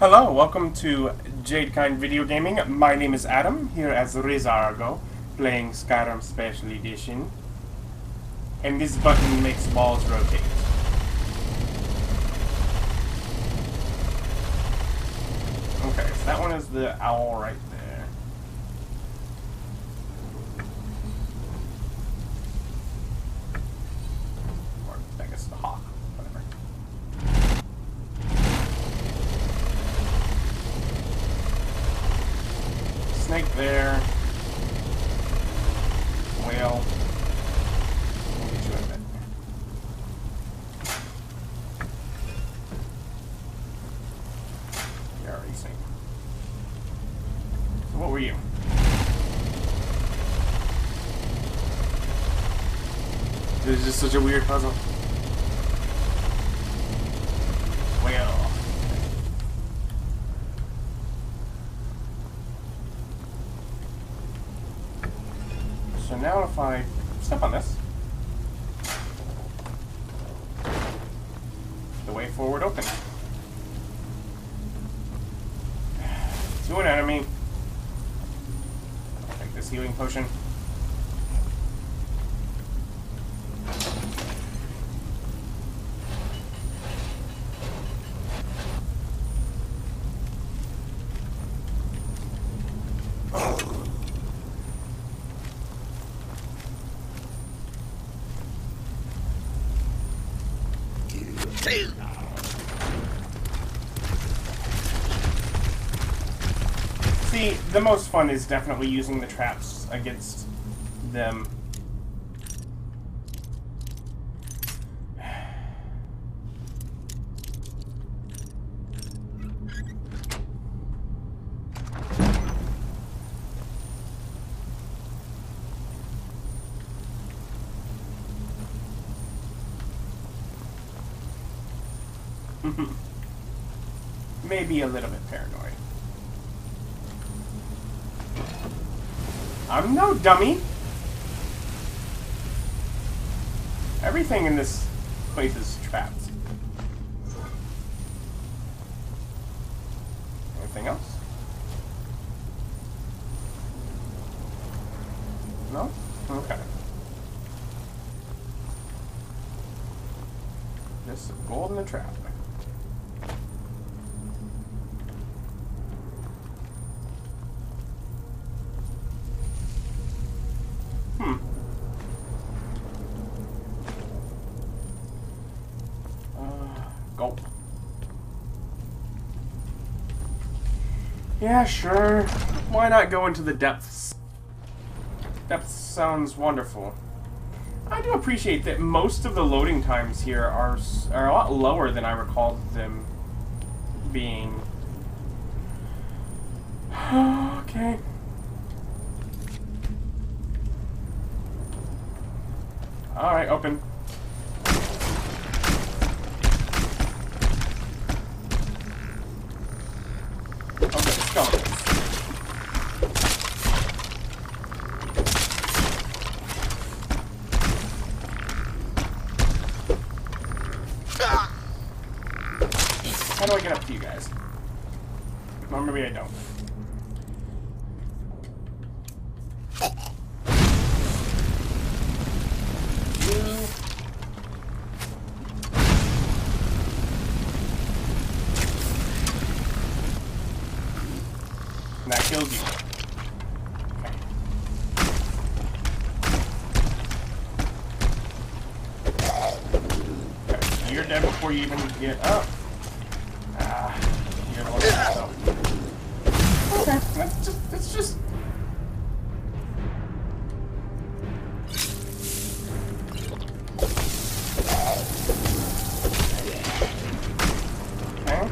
Hello, welcome to Kyne Video Gaming. My name is Adam, here as Ri'zargo, playing Skyrim Special Edition. And this button makes balls rotate. Okay, so that one is the owl right there. Or I guess the hawk, whatever. Snake there. Whale. We'll get you in a bit. You're already snake. So what were you? This is just such a weird puzzle. Whale. So now if I step on this, the way forward open. To an enemy. I'll take this healing potion. See, the most fun is definitely using the traps against them. Maybe a little bit paranoid. I'm no dummy. Everything in this place is trapped. Anything else? No? Okay. Just gold in the trap. Gulp. Yeah, sure. Why not go into the depths? Depths sounds wonderful. I do appreciate that most of the loading times here are a lot lower than I recalled them being. Okay. Alright, open. How do I get up to you guys? Well, maybe I don't. And that killed you. Okay, so you're dead before you even get up. You're the one yourself. Okay, it's just. Okay.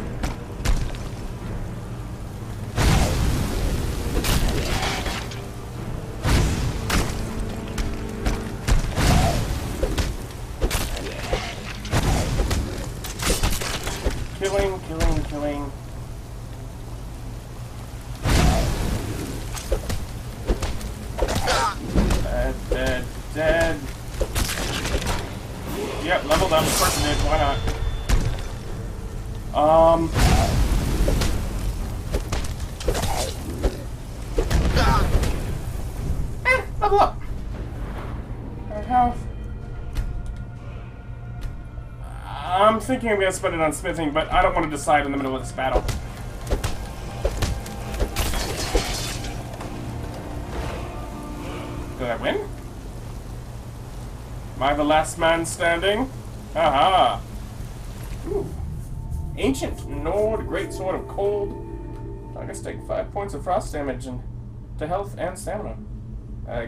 Killing. Dead. Yep, leveled up. Of course it did. Why not? Level up! I have... I'm thinking I'm gonna spend it on smithing, but I don't want to decide in the middle of this battle. Did I win? Am I the last man standing? Aha! Ooh. Ancient Nord, Great Sword of Cold. I guess take 5 points of frost damage and to health and stamina.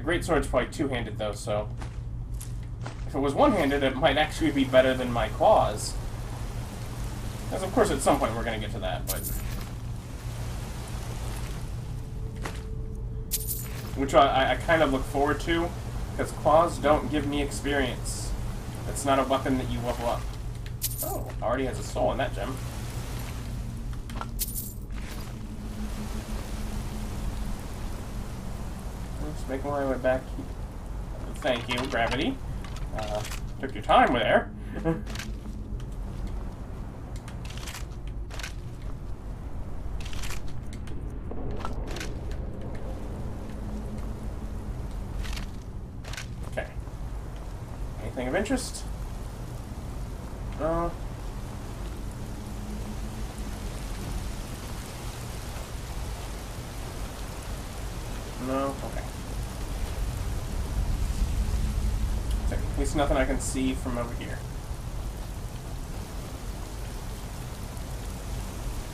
Great Sword's probably two-handed though, so if it was one-handed, it might actually be better than my claws. Because of course at some point we're gonna get to that, but which I kind of look forward to, because claws don't give me experience. It's not a weapon that you level up. Oh, already has a soul in that gem. Let's make my way back. Thank you, gravity. Took your time there. Okay. Anything of interest? No. No? Okay. So, at least nothing I can see from over here.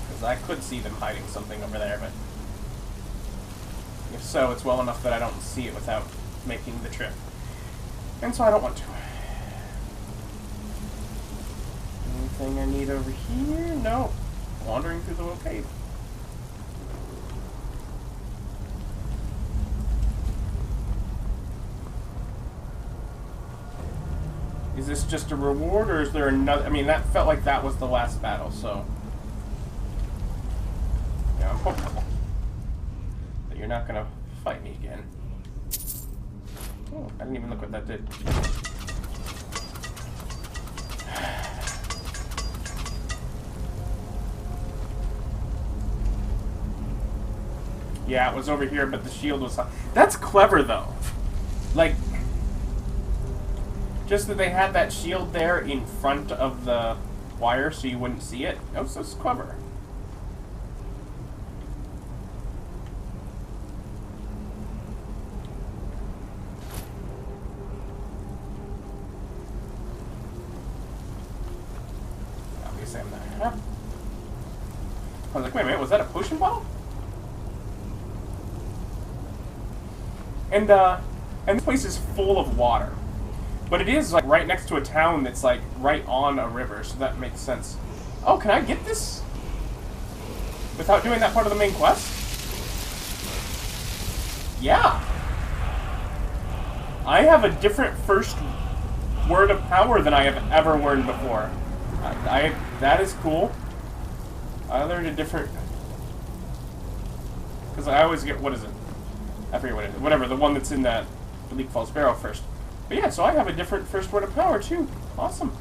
Because I could see them hiding something over there, but if so, it's well enough that I don't see it without making the trip. And so I don't want to. Anything I need over here? No. Wandering through the little cave. Is this just a reward, or is there another? I mean, that felt like that was the last battle, so yeah, I'm hopeful that you're not gonna fight me again. Oh, I didn't even look what that did. Yeah, it was over here, but the shield was... That's clever, though. Like, just that they had that shield there in front of the wire so you wouldn't see it. That was just clever. Obviously, I'm not... Huh? I was like, wait a minute, was that a potion bottle? And this place is full of water. But it is, like, right next to a town that's, like, right on a river, so that makes sense. Oh, can I get this? Without doing that part of the main quest? Yeah! I have a different first word of power than I have ever learned before. That is cool. I learned a different... Because I always get, what is it? I forget what it is. Whatever, the one that's in that Bleak Falls Barrow first. But yeah, so I have a different first word of power, too. Awesome.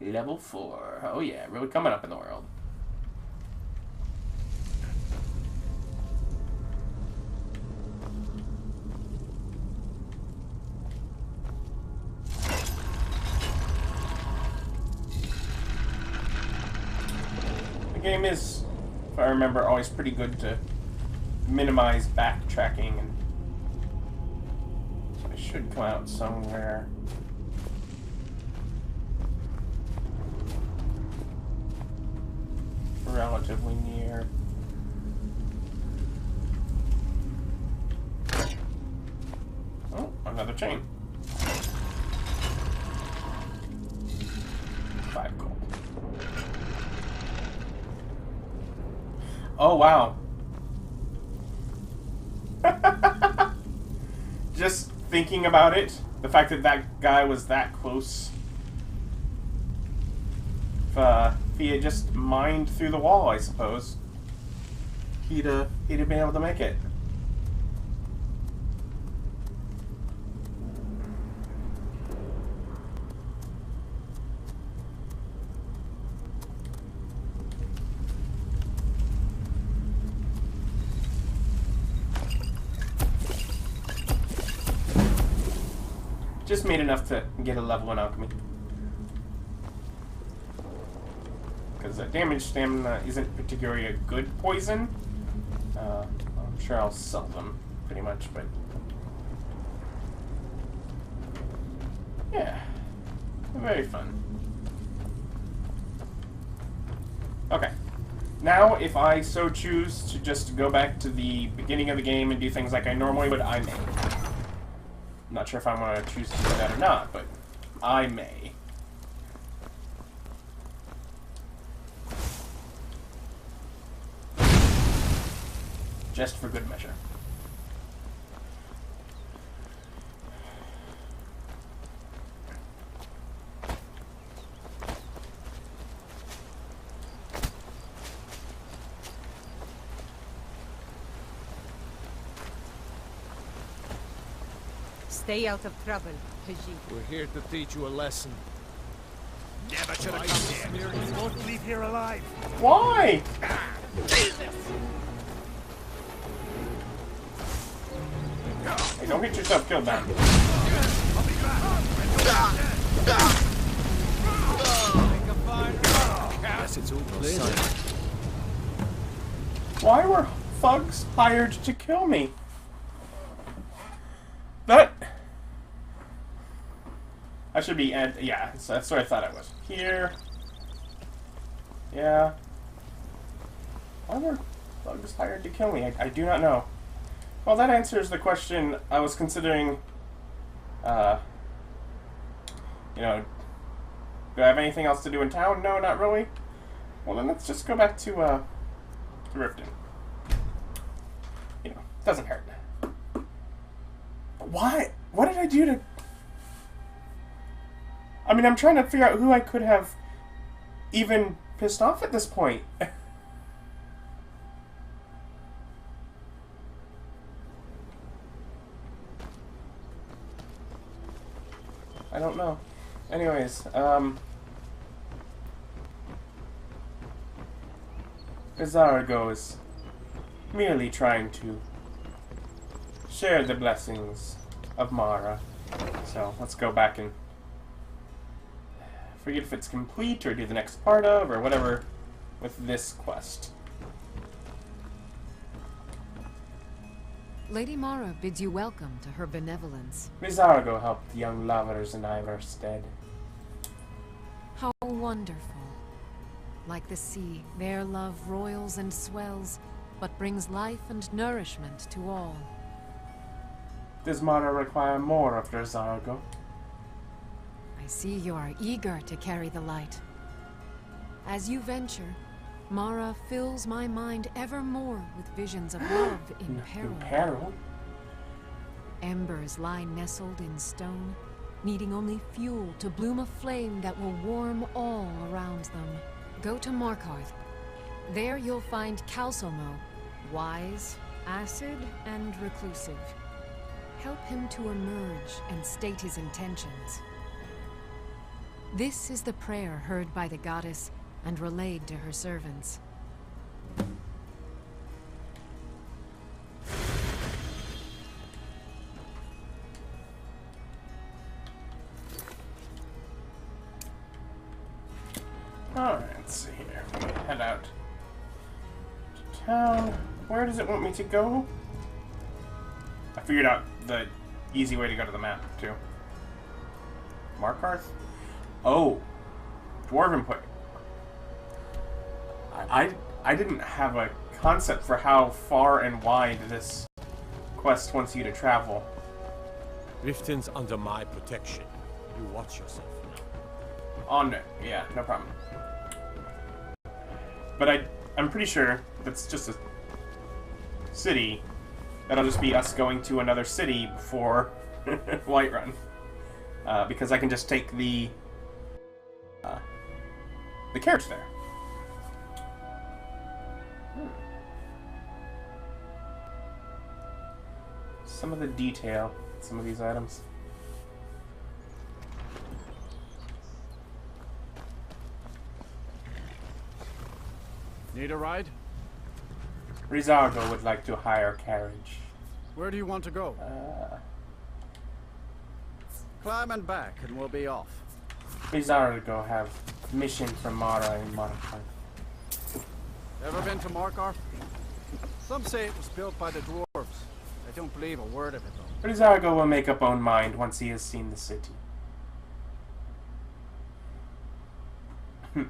Level 4. Oh yeah, really coming up in the world. The game is, if I remember, always pretty good to minimize backtracking, and so I should come out somewhere. Relatively near. Oh, another chain. 5 gold. Oh, wow. Just thinking about it, the fact that that guy was that close. If he had just mined through the wall, I suppose, he'd have been able to make it. Just made enough to get a level in alchemy. Because damage stamina isn't particularly a good poison. I'm sure I'll sell them, pretty much, but... yeah. Very fun. Okay. Now, if I so choose to just go back to the beginning of the game and do things like I normally would, I may. I'm not sure if I want to choose to do that or not, but I may. Just for good measure. Stay out of trouble, Pidgey. We're here to teach you a lesson. Never should have come here. You won't leave here alive. Why? Hey, don't get yourself killed, man. Guess it's all clear. Why were thugs hired to kill me? That... I should be at... yeah, that's what I thought I was. Here. Yeah. Why were thugs hired to kill me? I do not know. Well, that answers the question I was considering, you know, do I have anything else to do in town? No, not really. Well, then let's just go back to Riften. You know, doesn't hurt. Why? What did I do to... I mean, I'm trying to figure out who I could have even pissed off at this point. I don't know. Anyways, Ri'zargo is merely trying to share the blessings of Mara. So, let's go back and forget if it's complete, or do the next part of, or whatever with this quest. Lady Mara bids you welcome to her benevolence. Ri'zargo helped the young lovers in Ivarstead. How wonderful. Like the sea, their love roils and swells, but brings life and nourishment to all. Does Mara require more of Ri'zargo? I see you are eager to carry the light. As you venture, Mara fills my mind ever more with visions of love in peril. In peril? Embers lie nestled in stone, needing only fuel to bloom a flame that will warm all around them. Go to Markarth. There you'll find Calsomo, wise, acid, and reclusive. Help him to emerge and state his intentions. This is the prayer heard by the goddess and relayed to her servants. Alright, let's see here. I'm gonna head out to town. Where does it want me to go? I figured out the easy way to go to the map, too. Markarth? Oh. Dwarven Point. I didn't have a concept for how far and wide this quest wants you to travel. Riften's under my protection. You watch yourself now. On it. Yeah, no problem. But I'm pretty sure that's just a city. That'll just be us going to another city before Whiterun. Because I can just take the carriage there. Some of the detail, some of these items. Need a ride? Ri'zargo would like to hire a carriage. Where do you want to go? climbing back and we'll be off. Ri'zargo have mission from Mara and Markarth. Ever been to Markarth? Some say it was built by the dwarves. I don't believe a word of it, though. Ri'zargo will make up own mind once he has seen the city. The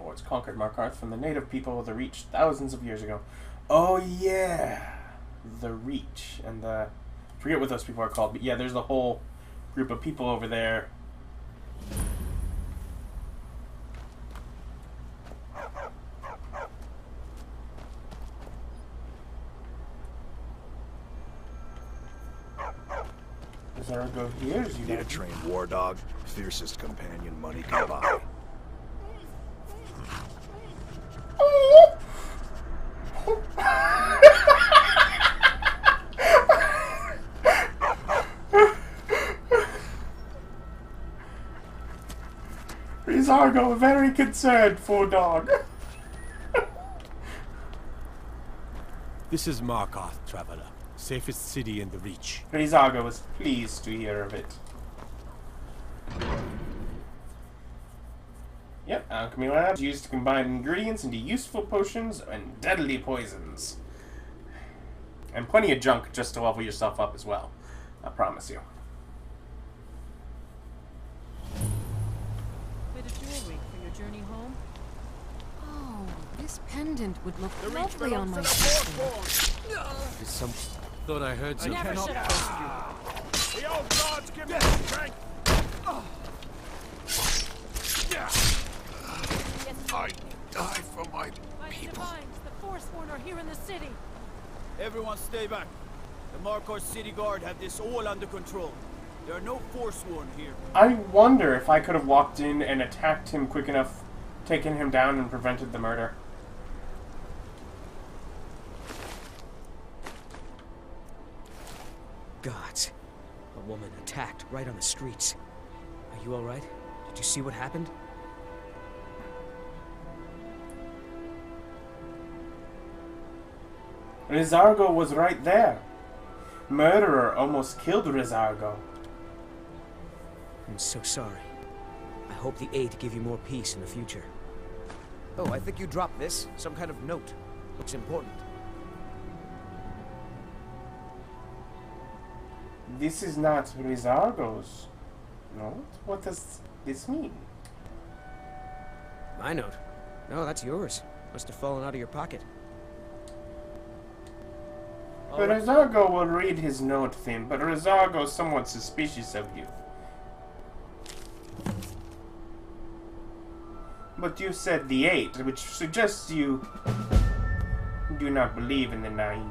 Lords conquered Markarth from the native people of the Reach thousands of years ago. Oh yeah! The Reach. And the... I forget what those people are called, but yeah, there's the whole group of people over there. Ri'zargo hears you. Need a trained war dog? Fiercest companion money can buy. Ri'zargo, very concerned for dog. This is Markarth, traveler. Safest city in the Reach. Ri'zargo was pleased to hear of it. Yep, alchemy labs used to combine ingredients into useful potions and deadly poisons. And plenty of junk just to level yourself up as well. I promise you. Bit of jewelry for your journey home. Oh, this pendant would look The Reach lovely on my belongs to the sister. Forsworn. Is some... Thought I heard something. Never should The old gods give me strength. I die for my people. The Forsworn are here in the city. Everyone stay back. The Markarth City Guard have this all under control. There are no Forsworn here. I wonder if I could have walked in and attacked him quick enough, taken him down and prevented the murder. Gods. A woman attacked right on the streets. Are you alright? Did you see what happened? Ri'zargo was right there. Murderer almost killed Ri'zargo. I'm so sorry. I hope the aid give you more peace in the future. Oh, I think you dropped this. Some kind of note. Looks important. This is not Ri'zargo's note. What does this mean? My note? No, that's yours. Must have fallen out of your pocket. But Ri'zargo will read his note, Finn, but Ri'zargo is somewhat suspicious of you. But you said the 8, which suggests you do not believe in the 9.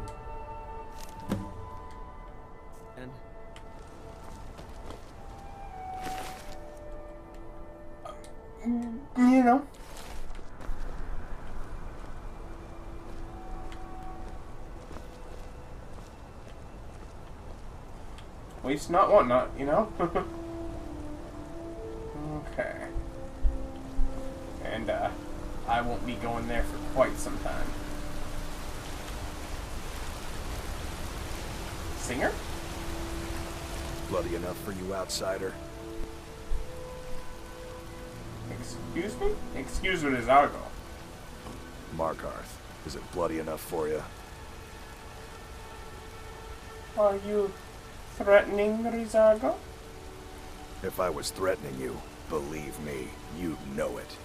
And You know. Waste not, want not, you know? Okay. And, I won't be going there for quite some time. Singer? Bloody enough for you, outsider. Excuse me? Excuse me, Ri'zargo. Markarth, is it bloody enough for you? Are you threatening Ri'zargo? If I was threatening you, believe me, you'd know it.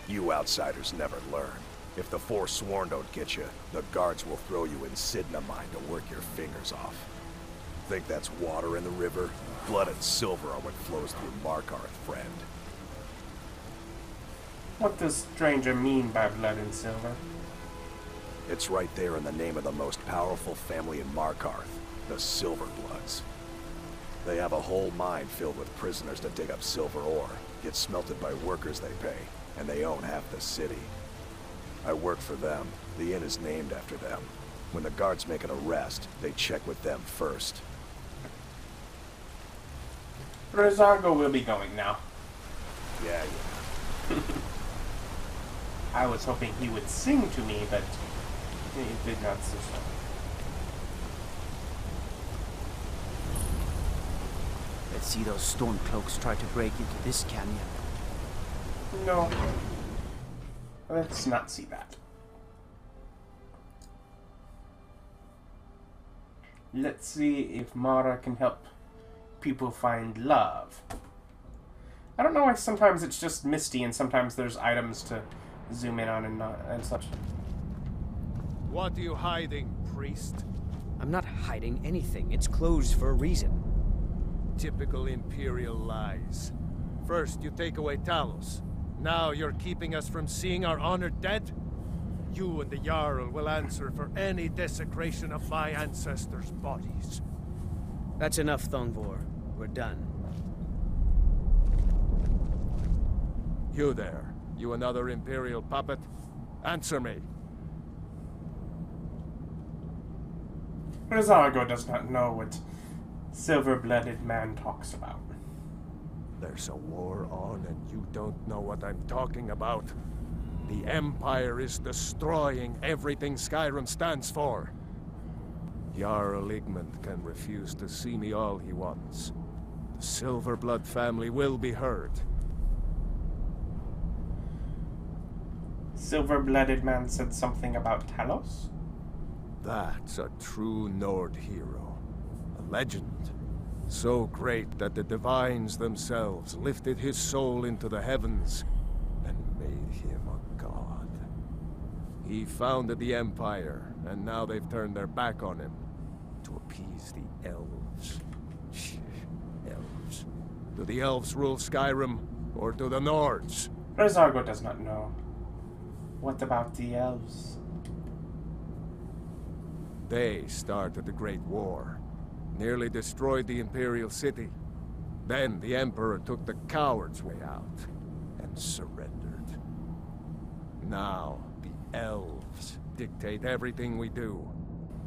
You outsiders never learn. If the Forsworn don't get you, the guards will throw you in Sidna mine to work your fingers off. Think that's water in the river? Blood and silver are what flows through Markarth, friend. What does stranger mean by blood and silver? It's right there in the name of the most powerful family in Markarth, the Silverbloods. They have a whole mine filled with prisoners to dig up silver ore, get smelted by workers they pay, and they own half the city. I work for them. The inn is named after them. When the guards make an arrest, they check with them first. Ri'zargo will be going now. Yeah. I was hoping he would sing to me, but he did not do so. Let's see those stormcloaks try to break into this canyon. No. Let's not see that. Let's see if Mara can help people find love. I don't know why sometimes it's just misty and sometimes there's items to zoom in on and such. What are you hiding, priest? I'm not hiding anything. It's closed for a reason. Typical Imperial lies. First, you take away Talos. Now you're keeping us from seeing our honored dead? You and the Jarl will answer for any desecration of my ancestors' bodies. That's enough, Thongvor. We're done. You there. You another Imperial puppet? Answer me. Ri'zargo does not know what silver-blooded man talks about. There's a war on and you don't know what I'm talking about. The Empire is destroying everything Skyrim stands for. Jarl Igmund can refuse to see me all he wants. The Silverblood family will be heard. Silver-blooded man said something about Talos? That's a true Nord hero. A legend. So great that the divines themselves lifted his soul into the heavens and made him a god. He founded the Empire, and now they've turned their back on him to appease the elves. Elves. Do the elves rule Skyrim, or do the Nords? Ri'zargo does not know. What about the elves? They started the Great War. Nearly destroyed the Imperial City. Then the Emperor took the coward's way out and surrendered. Now, the elves dictate everything we do.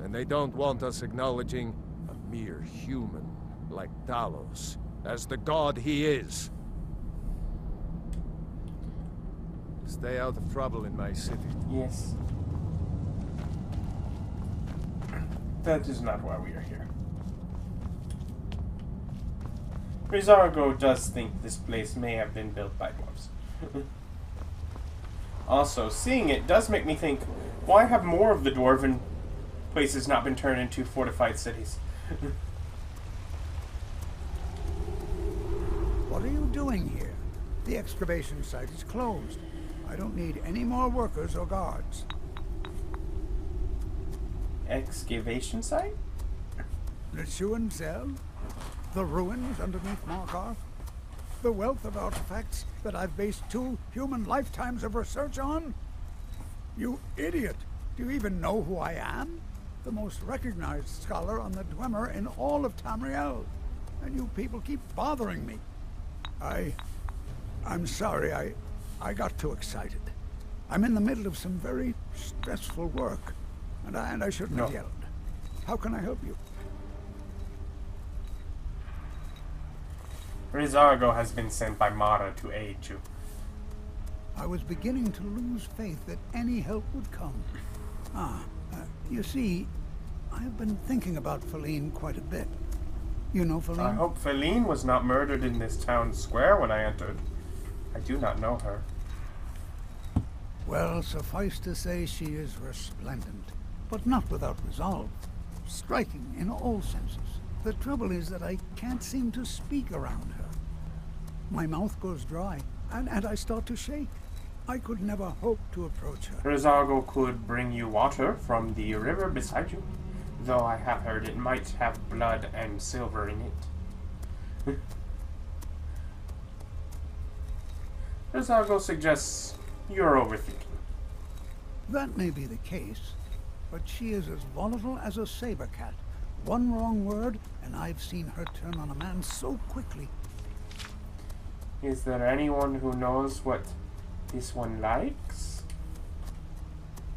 And they don't want us acknowledging a mere human like Talos as the god he is. Stay out of trouble in my city. Yes. That is not why we are here. Ri'zargo does think this place may have been built by dwarves. Also, seeing it does make me think, why have more of the dwarven places not been turned into fortified cities? What are you doing here? The excavation site is closed. I don't need any more workers or guards. Excavation site? The Shuan Cell? The ruins underneath Markarth? The wealth of artifacts that I've based 2 human lifetimes of research on? You idiot! Do you even know who I am? The most recognized scholar on the Dwemer in all of Tamriel. And you people keep bothering me. I'm sorry, I got too excited. I'm in the middle of some very stressful work, and I shouldn't have yelled. How can I help you? Ri'zargo has been sent by Mara to aid you. I was beginning to lose faith that any help would come. You see, I've been thinking about Feline quite a bit. You know Feline? I hope Feline was not murdered in this town square when I entered. I do not know her. Well, suffice to say she is resplendent, but not without resolve. Striking in all senses. The trouble is that I can't seem to speak around her. My mouth goes dry, and I start to shake. I could never hope to approach her. Ri'zargo could bring you water from the river beside you, though I have heard it might have blood and silver in it. Ri'zargo suggests you're overthinking. That may be the case, but she is as volatile as a saber cat. One wrong word, and I've seen her turn on a man so quickly. Is there anyone who knows what this one likes?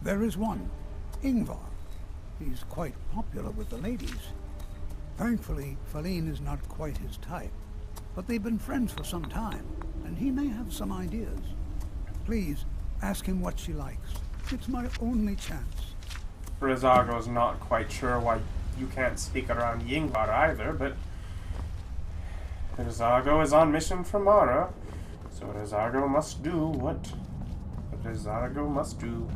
There is one, Ingvar. He's quite popular with the ladies. Thankfully, Feline is not quite his type, but they've been friends for some time, and he may have some ideas. Please, ask him what she likes. It's my only chance. Ri'zargo's not quite sure why you can't speak around Ingvar either, but Ri'zargo is on mission from Mara, so Ri'zargo must do what Ri'zargo must do.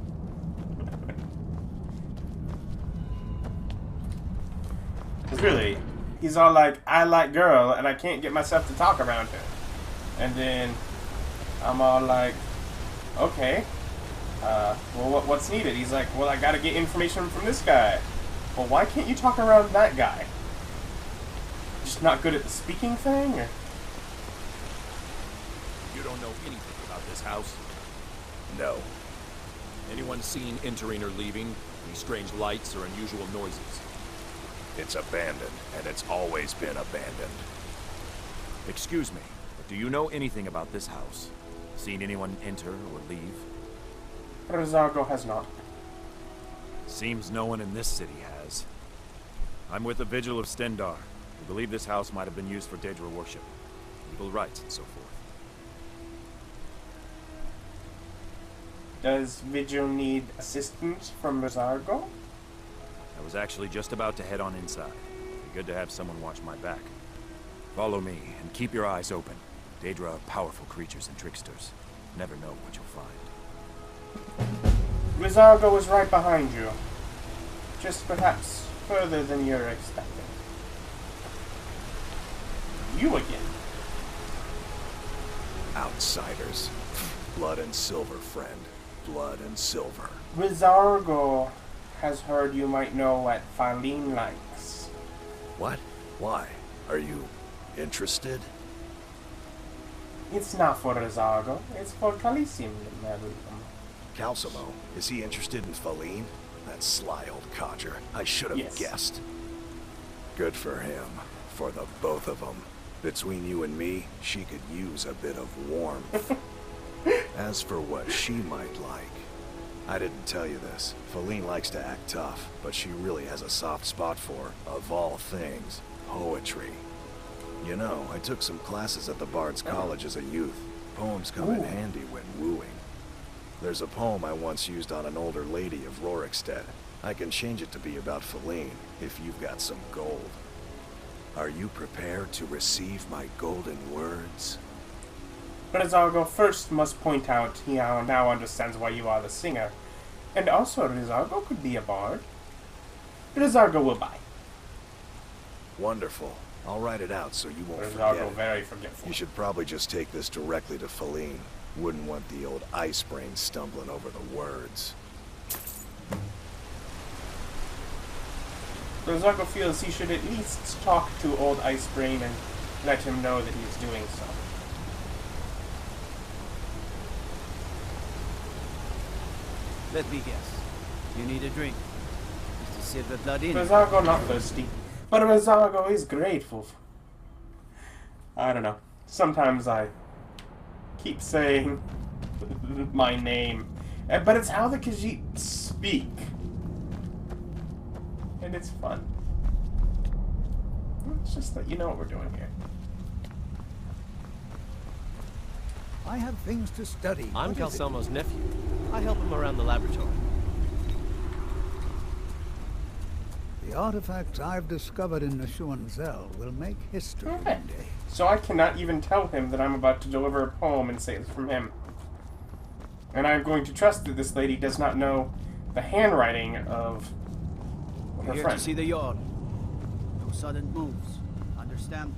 Because really, he's all like, I like girl, and I can't get myself to talk around her. And then I'm all like, okay, well, what's needed? He's like, well, I gotta get information from this guy. Well, why can't you talk around that guy? Just not good at the speaking thing? Or? You don't know anything about this house? No. Anyone seen entering or leaving? Any strange lights or unusual noises? It's abandoned, and it's always been abandoned. Excuse me, but do you know anything about this house? Seen anyone enter or leave? Ri'zargo has not. Seems no one in this city has. I'm with the Vigil of Stendarr. We believe this house might have been used for Daedra worship, evil rites, and so forth. Does Vigil need assistance from Ri'zargo? I was actually just about to head on inside. It'd be good to have someone watch my back. Follow me, and keep your eyes open. Daedra are powerful creatures and tricksters. Never know what you'll find. Ri'zargo is right behind you. Just perhaps further than you're expecting. You again. Outsiders. Blood and silver, friend. Blood and silver. Ri'zargo has heard you might know what Faline likes. What? Why? Are you interested? It's not for Ri'zargo, it's for Khaleesi. Calcimo, is he interested in Faline? That sly old codger. I should have guessed. Good for him. For the both of them. Between you and me, she could use a bit of warmth. As for what she might like, I didn't tell you this. Faline likes to act tough, but she really has a soft spot for, of all things, poetry. You know, I took some classes at the Bard's College as a youth. Poems come in handy when wooing. There's a poem I once used on an older lady of Rorikstead. I can change it to be about Faline, if you've got some gold. Are you prepared to receive my golden words? Ri'zargo first must point out he now understands why you are the singer. And also, Ri'zargo could be a bard. Ri'zargo will buy. Wonderful. I'll write it out so you won't Ri'zargo forget it. very forgetful. You should probably just take this directly to Faline. Wouldn't want the old ice brain stumbling over the words. Ri'zargo feels he should at least talk to old Icebrain and let him know that he is doing so. Let me guess. You need a drink. Is the silver blood in? Ri'zargo not thirsty, but Ri'zargo is grateful. I don't know. Sometimes I keep saying my name, but it's how the Khajiit speak, and it's fun. It's just that you know what we're doing here. I have things to study. I'm What is it? Calcelmo's nephew. I help him around the laboratory. The artifacts I've discovered in Neshuan Zell will make history one day. So I cannot even tell him that I'm about to deliver a poem and say it's from him. And I'm going to trust that this lady does not know the handwriting of her We're here friend. to see the Jarl. No sudden moves. Understand?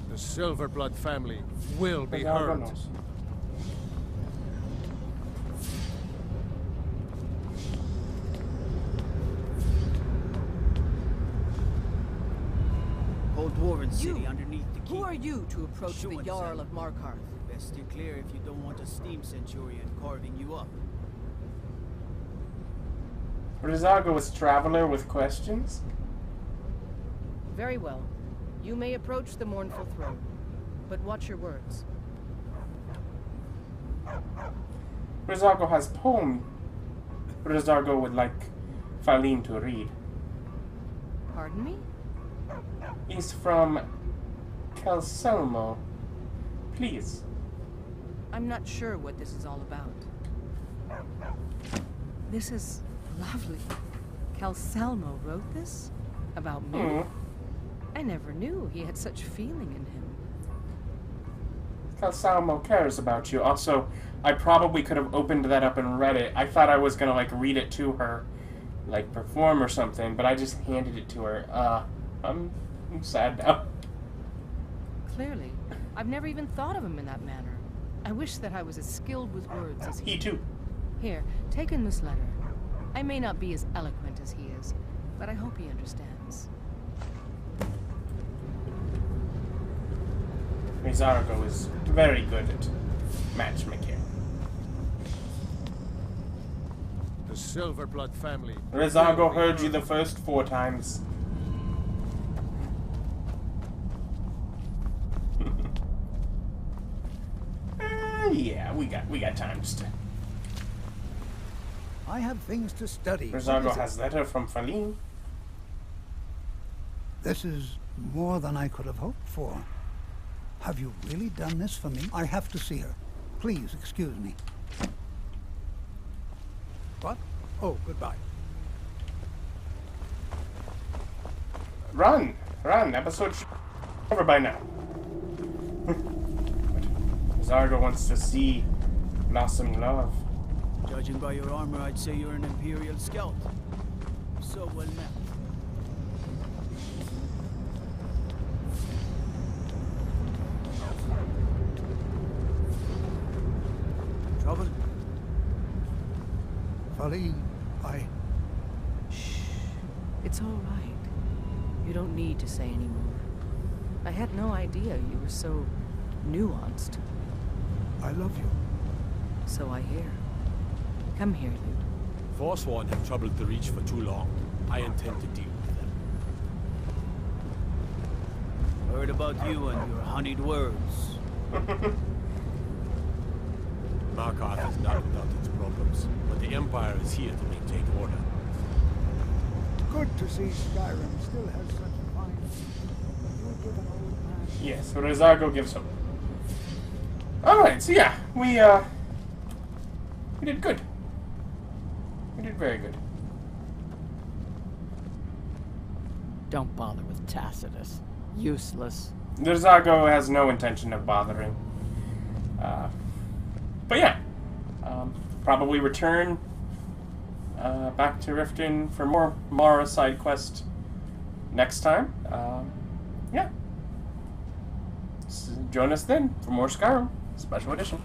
The Silverblood family will be Ri'zargo heard. knows. Old Dwarven city underneath the keep. Who are you to approach the Shuan Jarl said. of Markarth? Best steer clear if you don't want a steam centurion carving you up. Ri'zargo is traveler with questions. Very well. You may approach the mournful throne, but watch your words. Ri'zargo has poem. Ri'zargo would like Faline to read. Pardon me? He's from Calcelmo. Please. I'm not sure what this is all about. This is lovely. Calcelmo wrote this? About me? I never knew he had such feeling in him. that Salmo cares about you. Also, I probably could have opened that up and read it. I thought I was gonna, like, read it to her, like, perform or something, but I just handed it to her. I'm sad now. Clearly. I've never even thought of him in that manner. I wish that I was as skilled with words as He too. Here, take in this letter. I may not be as eloquent as he is, but I hope he understands. Ri'zargo is very good at matchmaking. The Silverblood family. Ri'zargo heard you the first 4 times. Yeah, we got time just to... I have things to study. Ri'zargo has letter from Falim. This is more than I could have hoped for. Have you really done this for me? I have to see her. Please excuse me. What? Oh, goodbye. Run! Episode over by now. Ri'zargo wants to see Blossom Love. Judging by your armor, I'd say you're an Imperial scout. So well met. Trouble? Falim, Shh. It's all right. You don't need to say any more. I had no idea you were so nuanced. I love you. So I hear. Come here, Lute. Forsworn have troubled the Reach for too long. I intend to deal with them. Heard about you and your honeyed words. Markarth is not without its problems, but the Empire is here to maintain order. Good to see Skyrim still has such a fine... You give an old man... Yes, Ri'zargo gives hope. Alright, so yeah, we did good. We did very good. Don't bother with Tacitus. Useless. Ri'zargo has no intention of bothering. But yeah, probably return back to Riften for more Mara side quest next time. Yeah. Join us then for more Skyrim Special Edition.